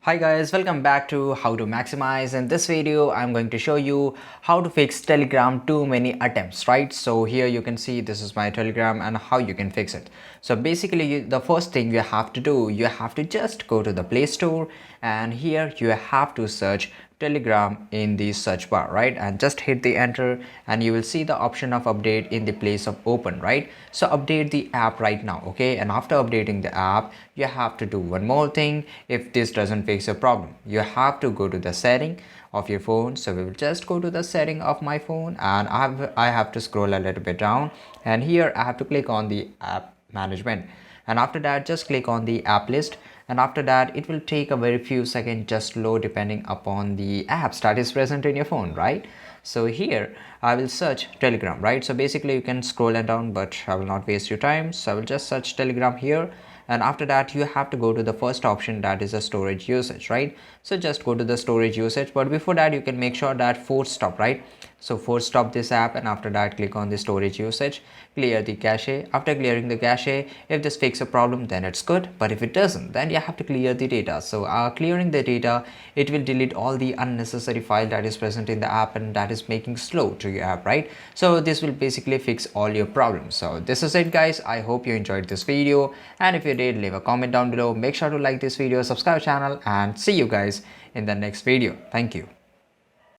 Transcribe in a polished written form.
Hi guys, welcome back to How to Maximize. In this video, I'm going to show you how to fix Telegram too many attempts, right? So here you can see this is my Telegram and how you can fix it. So basically the first thing you have to do, you have to just go to the Play Store and here you have to search Telegram in the search bar, right? And just hit the enter and you will see the option of update in the place of open, right? So update the app right now, okay? And after updating the app, you have to do one more thing. If this doesn't fix your problem, you have to go to the setting of your phone. So we will just go to the setting of my phone and I have to scroll a little bit down and here I have to click on the app management, and after that just click on the app list, and after that it will take a very few seconds just load depending upon the apps that is present in your phone, right? So here I will search Telegram, right? So basically you can scroll it down, but I will not waste your time, so I will just search Telegram here, and after that you have to go to the first option, that is a storage usage, right? So just go to the storage usage, but before that you can make sure that force stop, right? So force stop this app, and after that click on the storage usage, clear the cache. After clearing the cache, if this fixes a problem then it's good, but if it doesn't then you have to clear the data. So clearing the data, it will delete all the unnecessary file that is present in the app and that is making slow to your app, right? So this will basically fix all your problems. So this is it guys, I hope you enjoyed this video, and if you did, leave a comment down below. Make sure to like this video, subscribe channel, and see you guys in the next video. Thank you.